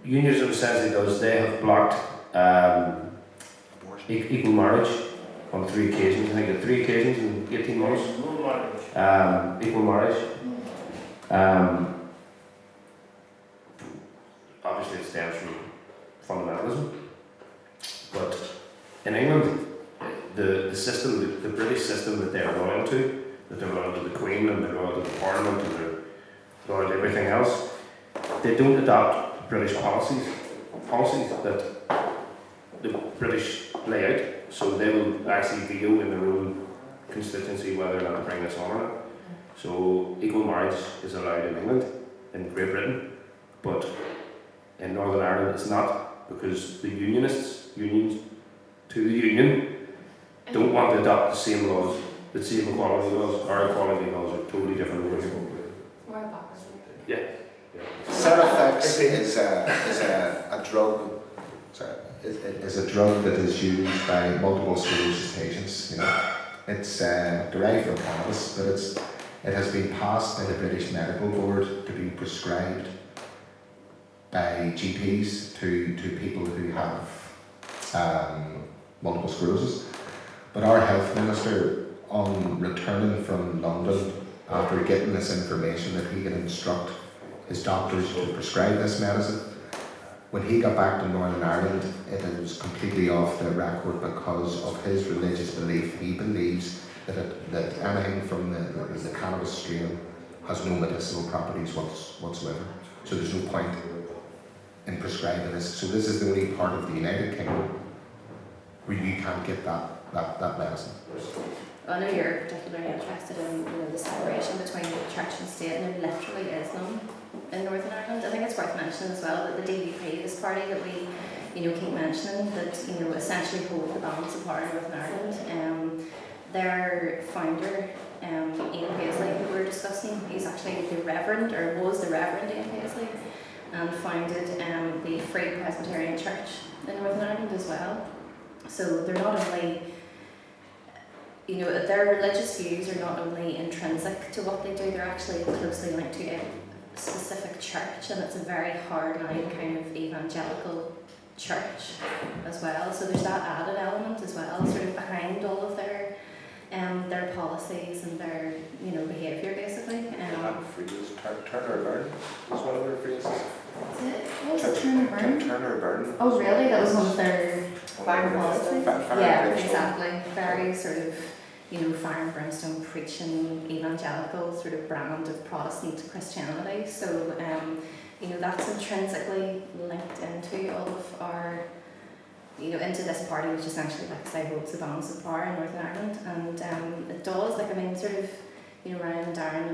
unionism essentially does, they have blocked equal marriage on 3 occasions. I think at 3 occasions in 18 months. Equal marriage. Obviously it stems from fundamentalism. But in England, the system, the British system that they're loyal to, that they're loyal to the Queen and they're loyal to the Parliament and they're loyal to everything else, they don't adopt British policies that the British lay out. So they will actually veto in their own constituency whether or not to bring this on or not. So equal marriage is allowed in England, in Great Britain, but in Northern Ireland it's not, because the unions to the union don't want to adopt the same laws, the same equality laws. Our equality laws are totally different. Yeah. Serofax is a drug. Is a drug that is used by multiple sclerosis patients. You know, it's derived from cannabis, but it has been passed by the British Medical Board to be prescribed by GPs to people who have multiple sclerosis. But our health minister, on returning from London after getting this information that he can instruct his doctors to prescribe this medicine, when he got back to Northern Ireland, it was completely off the record because of his religious belief. He believes that anything from the cannabis strain has no medicinal properties whatsoever. So there's no point in prescribing this. So this is the only part of the United Kingdom where you can't get that medicine. I know you're particularly interested in the separation between church and state, and there literally is none in Northern Ireland. I think it's worth mentioning as well that the DUP, this party that we keep mentioning, that essentially hold the balance of power in Northern Ireland. Their founder, Ian Paisley, who we were discussing, he's actually was the Reverend Ian Paisley, and founded the Free Presbyterian Church in Northern Ireland as well. So they're not only, their religious views are not only intrinsic to what they do, they're actually closely linked to a specific church, and it's a very hardline kind of evangelical church as well. So there's that added element as well, sort of behind all of their policies and their behaviour basically. Turner Burn was one of their phrases. What was it, Turner Burn? Turner Burn. Oh really? That was one of their fire policies? Yeah, brimstone. Exactly. Very sort of fire and brimstone preaching evangelical sort of brand of Protestant Christianity. So that's intrinsically linked into all of our into this party, which essentially, like I say, holds the balance of power in Northern Ireland. And it does, sort of Ryan and Darren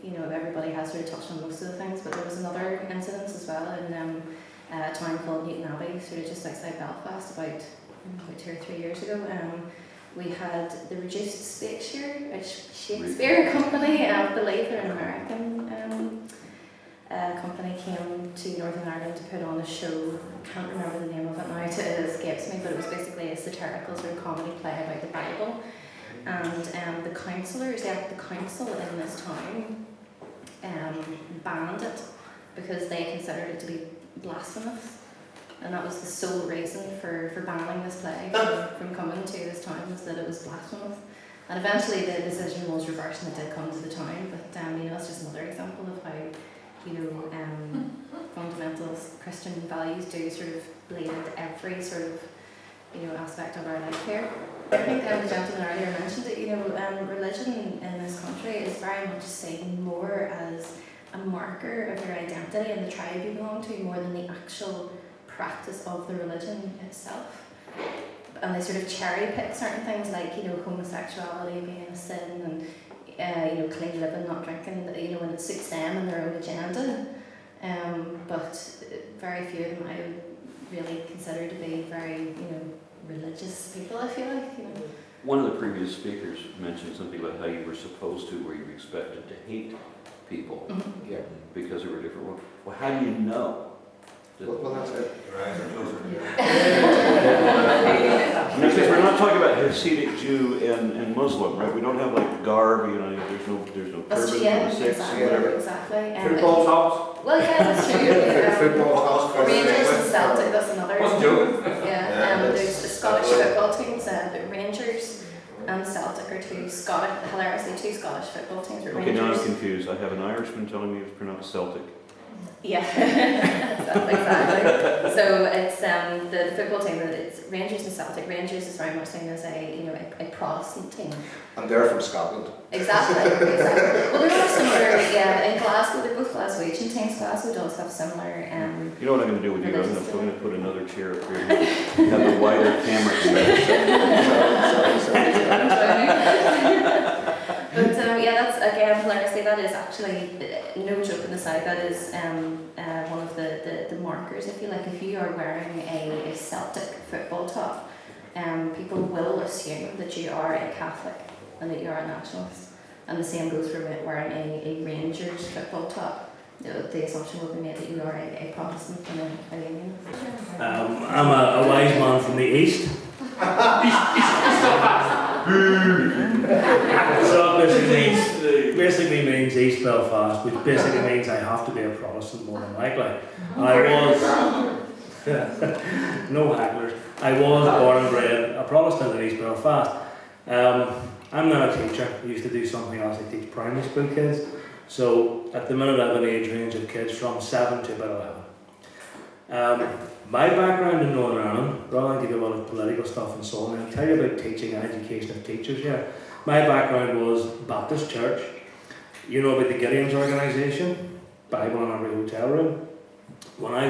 and everybody has sort of touched on most of the things, but there was another incident as well in a town called Newton Abbey, sort of just outside Belfast, about 2 or 3 years ago. We had the Reduced Shakespeare Company, I believe they're an American company, came to Northern Ireland to put on a show. I can't remember the name of it now, it escapes me, but it was basically a satirical sort of comedy play about the Bible. And the council in this town banned it because they considered it to be blasphemous. And that was the sole reason for banning this play from coming to this town, was that it was blasphemous. And eventually the decision was reversed and it did come to the town, but it's just another example of how fundamentalist Christian values do sort of bleed into every sort of aspect of our life here. I think the gentleman earlier mentioned that religion in this country is very much seen more as a marker of your identity and the tribe you belong to, more than the actual practice of the religion itself. And they sort of cherry pick certain things like homosexuality being a sin, and clean living, not drinking, when it suits them and their own agenda. But very few of them I would really consider to be very religious people, I feel like. One of the previous speakers mentioned something about how you were supposed to, or you were expected to hate people because they were different. Well, how do you know? Well, that's it. Your eyes are closer. Because we're not talking about Hasidic Jew and Muslim, right? We don't have like garb, you know, there's no turban That's for true, yeah, the Sikhs, exactly, whatever. exactly. Football tops? Well, yeah, that's true. Football tops for Rangers and Celtic, that's another. Wasn't joking. Yeah, there's the Scottish football teams, the Rangers and Celtic are hilariously two Scottish football teams. But Okay, now I'm Rangers. confused. I have an Irishman telling me it's pronounced Celtic. Yeah, exactly. So it's the football team. It's Rangers and Celtic. Rangers is very much seen as a Protestant team. And they're from Scotland. Exactly. Well, they're all similar. Yeah, in Glasgow, they're both Glaswegian teams. Glasgow does have similar. You know what I'm going to do with you? I'm religions. going to put another chair up here. Have a wider camera. But yeah, that's again hilariously. That is actually no joke on the side. That is one of the markers, if you like. If you are wearing a Celtic football top, people will assume that you are a Catholic and that you are a nationalist. And the same goes for wearing a Rangers football top. The assumption will be made that you are a Protestant and a Union. I'm a wise man from the east. So it basically means East Belfast, which basically means I have to be a Protestant more than likely. I was no hagglers. I was born and bred a Protestant in East Belfast. I'm now a teacher. I used to do something else. I teach primary school kids. So at the minute I have an age range of kids from 7 to about 11. My background in Norn Iron, rather than give you a lot of political stuff and so on, I'll tell you about teaching and education of teachers here. My background was Baptist Church. You know about the Gideon's organisation, Bible in every hotel room. When I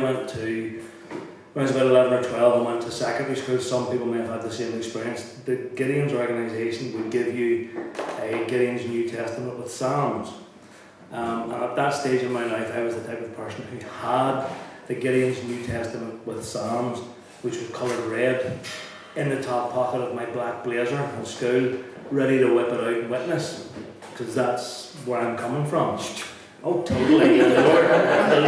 was about 11 or 12 and went to secondary school, some people may have had the same experience. The Gideon's organisation would give you a Gideon's New Testament with Psalms. And at that stage in my life, I was the type of person who had the Gideon's New Testament with Psalms, which was coloured red, in the top pocket of my black blazer in school, ready to whip it out and witness, because that's where I'm coming from. Oh, totally. The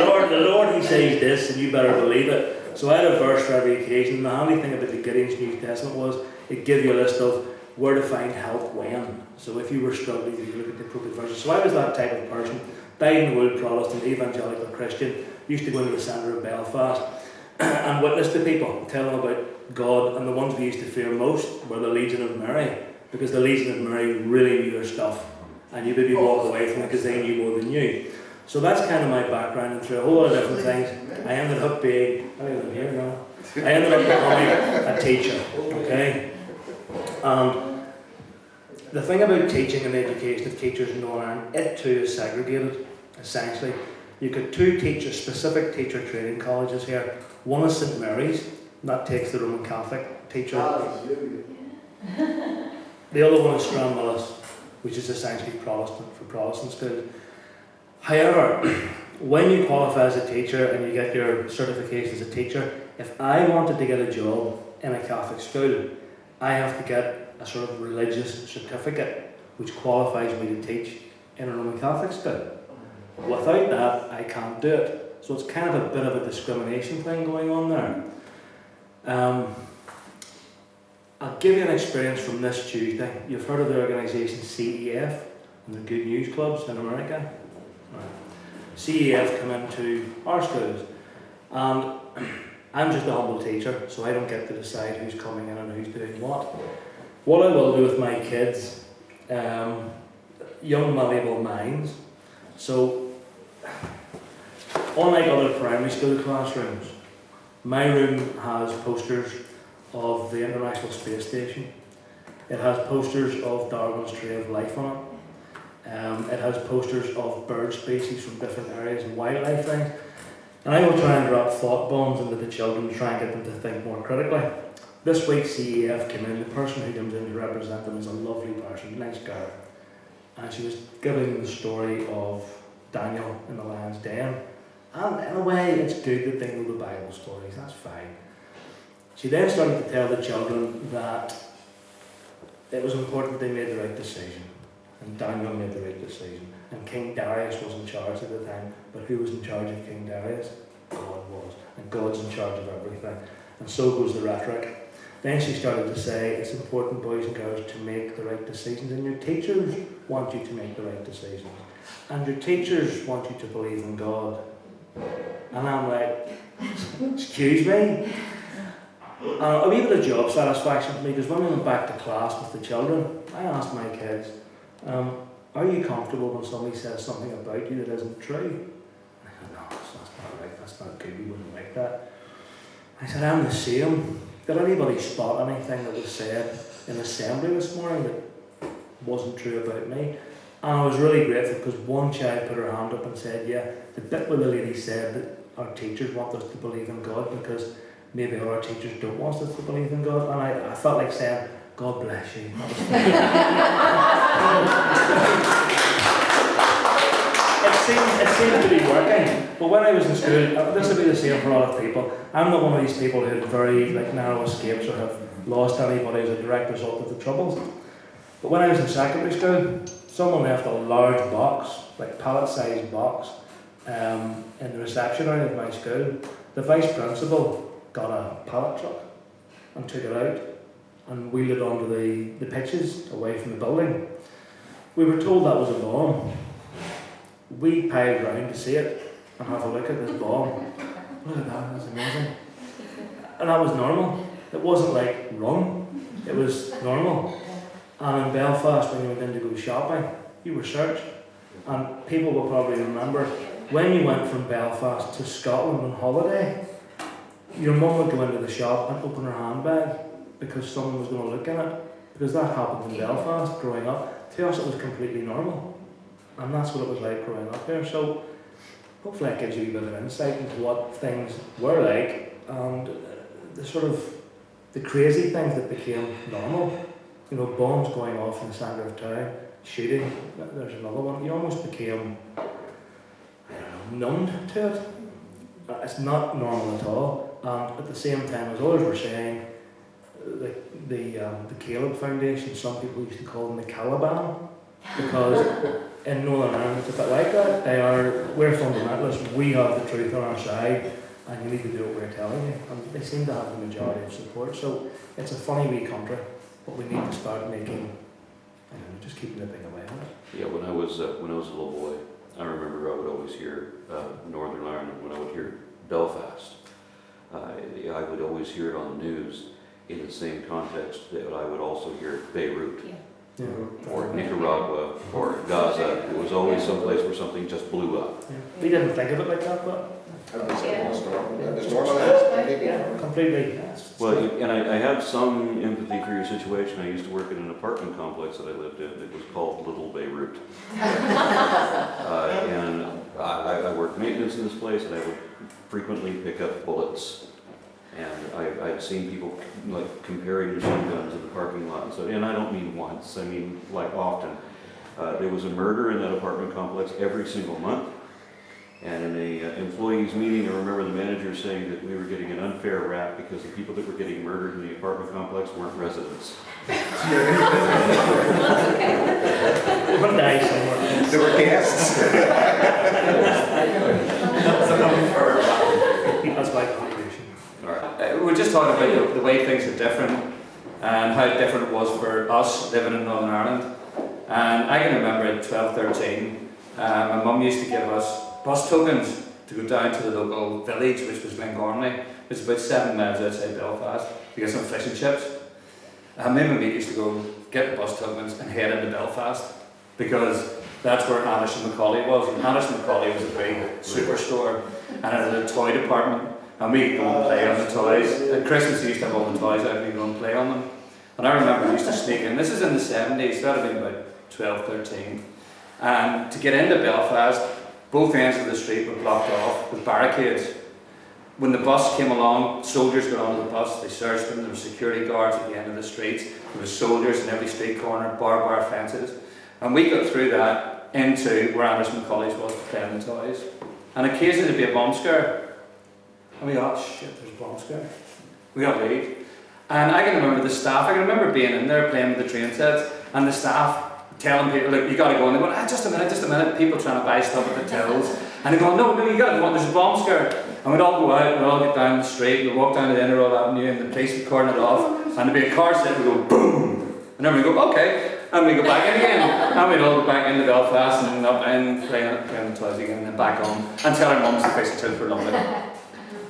Lord, He says this, and you better believe it. So I had a verse for every occasion. The handy thing about the Gideon's New Testament was it gave you a list of where to find help when. So if you were struggling, you could look at the appropriate verses. So I was that type of person, dyed-in-the-wool Protestant, evangelical Christian, used to go into the centre of Belfast and witness to people, tell them about God, and the ones we used to fear most were the Legion of Mary, because the Legion of Mary really knew their stuff, and you maybe walk away from it because they knew more than you. So that's kind of my background, and through a whole lot of different things, I ended up becoming a teacher, okay? The thing about teaching and the education of teachers in Norn Iron, it too is segregated, essentially. You've got two specific teacher training colleges here. One is St Mary's, and that takes the Roman Catholic teacher. The other one is Stranmillis, which is essentially Protestant for Protestant schools. However, when you qualify as a teacher and you get your certification as a teacher, if I wanted to get a job in a Catholic school, I have to get a sort of religious certificate which qualifies me to teach in a Roman Catholic school. Without that, I can't do it. So it's kind of a bit of a discrimination thing going on there. I'll give you an experience from this Tuesday. You've heard of the organisation CEF and the Good News Clubs in America? Right. CEF come into our schools, and I'm just a humble teacher, so I don't get to decide who's coming in and who's doing what. What I will do with my kids, young malleable minds, so unlike other primary school classrooms, my room has posters of the International Space Station. It has posters of Darwin's Tree of Life on it. It has posters of bird species from different areas and wildlife things. And I will try and drop thought bombs into the children to try and get them to think more critically. This week CEF came in. The person who comes in to represent them is a lovely person, nice girl. And she was giving the story of Daniel in the lion's den. And in a way, it's good that they know the Bible stories, that's fine. She then started to tell the children that it was important they made the right decision. And Daniel made the right decision. And King Darius was in charge at the time. But who was in charge of King Darius? God was. And God's in charge of everything. And so goes the rhetoric. Then she started to say it's important, boys and girls, to make the right decisions, and your teachers want you to make the right decisions, and your teachers want you to believe in God. And I'm like, excuse me? A wee bit of job satisfaction for me, because when we went back to class with the children, I asked my kids, are you comfortable when somebody says something about you that isn't true? And I said, no, that's not right, that's not good, we wouldn't like that. I said, I'm the same. Did anybody spot anything that was said in assembly this morning that wasn't true about me? And I was really grateful because one child put her hand up and said, yeah, the bit where the lady said that our teachers want us to believe in God because maybe our teachers don't want us to believe in God. And I felt like saying, God bless you. It seemed to be working. But when I was in school, this would be the same for a lot of people. I'm not one of these people who had very narrow escapes or have lost anybody as a direct result of the Troubles. But when I was in secondary school, someone left a large box, like pallet-sized box, in the reception area of my school. The vice principal got a pallet truck and took it out and wheeled it onto the pitches away from the building. We were told that was a bomb. We piled round to see it and have a look at this bomb. Look at that, that's amazing. And that was normal. It wasn't like rum, it was normal. And in Belfast, when you went in to go shopping, you were searched. And people will probably remember, when you went from Belfast to Scotland on holiday, your mum would go into the shop and open her handbag because someone was going to look in it. Because that happened in Belfast growing up. To us it was completely normal. And that's what it was like growing up there. So hopefully that gives you a bit of insight into what things were like and the crazy things that became normal. You know, bombs going off in the centre of town, shooting, there's another one. You almost became, numbed to it. It's not normal at all. And at the same time, as others were saying, the Caleb Foundation, some people used to call them the Caliban, because in Northern Ireland it's a bit like that. We're fundamentalists, we have the truth on our side, and you need to do what we're telling you. And they seem to have the majority of support. So it's a funny wee country, but we need to start making, just keep nipping away at it. Yeah, when I was a little boy, I remember I would always hear Northern Ireland. When I would hear Belfast, I would always hear it on the news in the same context that I would also hear Beirut. Yeah. Or Nicaragua, or Gaza. It was always someplace where something just blew up. Yeah. We didn't think of it like that, but completely. Well, and I have some empathy for your situation. I used to work in an apartment complex that I lived in. It was called Little Beirut. And I worked maintenance in this place, and I would frequently pick up bullets. And I've seen people like comparing machine guns in the parking lot and so. And I don't mean once. I mean like often. There was a murder in that apartment complex every single month. And in a employees meeting, I remember the manager saying that we were getting an unfair rap because the people that were getting murdered in the apartment complex weren't residents. They were nice somewhere. They were guests. That's my conclusion. All right. We're just talking about the way things are different and how different it was for us living in Northern Ireland. And I can remember at 12, 13, my mum used to give us bus tokens to go down to the local village, which was Glengormley, which is about 7 miles outside Belfast, to get some fish and chips. And me and my mate used to go get the bus tokens and head into Belfast, because that's where Anish and Macaulay was. And Anish and Macaulay was a big superstore, and it had a toy department, and we'd go and play on the toys. At Christmas we used to have all the toys out and we'd go and play on them. And I remember we used to sneak in. This is in the 70s, that would have been about 12, 13. And to get into Belfast, both ends of the street were blocked off with barricades. When the bus came along, soldiers got onto the bus, they searched them, there were security guards at the end of the streets, there were soldiers in every street corner, barbed wire fences. And we got through that into where Anish Macaulay's was to play on the toys. And occasionally there'd be a bomb scare. And we thought, shit, there's a bomb scare. We got leave. And I can remember the staff, I can remember being in there playing with the train sets, and the staff telling people, look, you got to go, and they're going, just a minute, people trying to buy stuff at the tills, and they're going, no, you got to go, there's a bomb scare. And we'd all go out, we'd all get down the street, we'd walk down to the Inner Road Avenue, and the police would cordon it off, and there'd be a car sitting, we'd go, boom! And then we'd go, okay, and we'd go back in again, and we'd all go back into Belfast, and up in, playing the toys again, and then back on, and tell our mums the face of tills were lovely.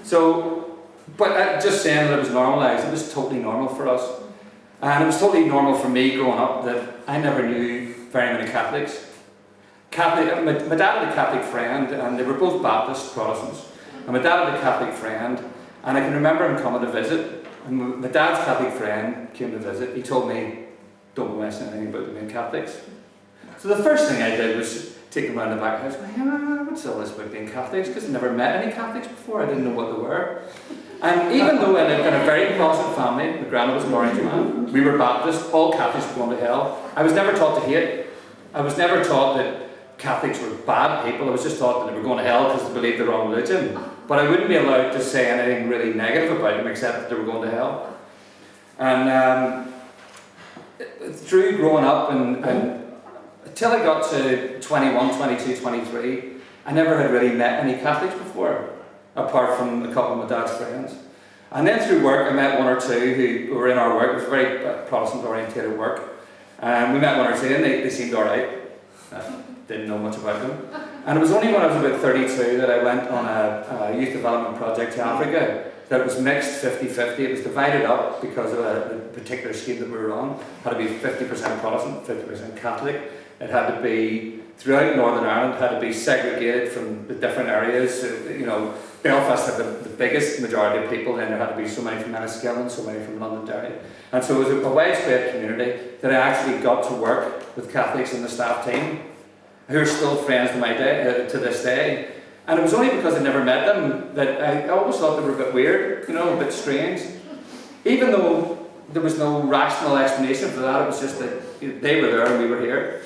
So, but just saying that it was normalised, it was totally normal for us. And it was totally normal for me growing up that I never knew very many Catholics. My dad had a Catholic friend, and they were both Baptist Protestants. And my dad had a Catholic friend, and I can remember him coming to visit. And my dad's Catholic friend came to visit. He told me, don't go mention anything about them being Catholics. So the first thing I did was take them around the back house. What's all this about being Catholics? Because I never met any Catholics before. I didn't know what they were. And even though I lived in a very Protestant family, my granddad was an Orange man, we were Baptist, all Catholics were going to hell. I was never taught to hate. I was never taught that Catholics were bad people. I was just taught that they were going to hell because they believed the wrong religion. But I wouldn't be allowed to say anything really negative about them except that they were going to hell. And through growing up and until I got to 21, 22, 23, I never had really met any Catholics before, apart from a couple of my dad's friends. And then through work, I met one or two who were in our work. It was very Protestant-orientated work. We met one or two, and they seemed all right. Didn't know much about them. And it was only when I was about 32 that I went on a youth development project to Africa that was mixed 50-50. It was divided up because of the particular scheme that we were on. It had to be 50% Protestant, 50% Catholic. It had to be, throughout Northern Ireland, had to be segregated from the different areas. You know, Belfast had the biggest majority of people, and there had to be so many from Enniskillen, so many from Londonderry. And so it was a widespread community that I actually got to work with Catholics in the staff team, who are still friends to this day. And it was only because I'd never met them that I always thought they were a bit weird, you know, a bit strange. Even though there was no rational explanation for that, it was just that they were there and we were here.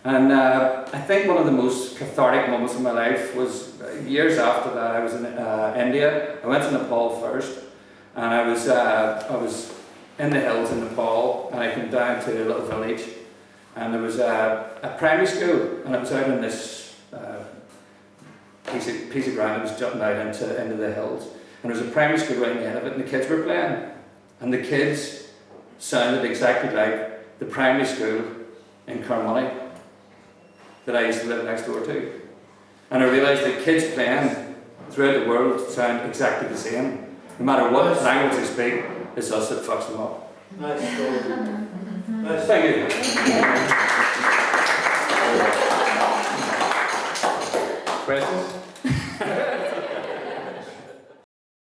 And I think one of the most cathartic moments of my life was years after that. I was in India. I went to Nepal first, and I was in the hills in Nepal, and I came down to a little village, and there was a primary school, and it was out in this piece of ground that was jutting out into the hills, and there was a primary school right in the end of it, and the kids were playing, and the kids sounded exactly like the primary school in Carmoney that I used to live next door to. And I realised that kids playing throughout the world sound exactly the same. No matter what language they speak, it's us that fucks them up. Nice story. Nice. Thank you. Questions?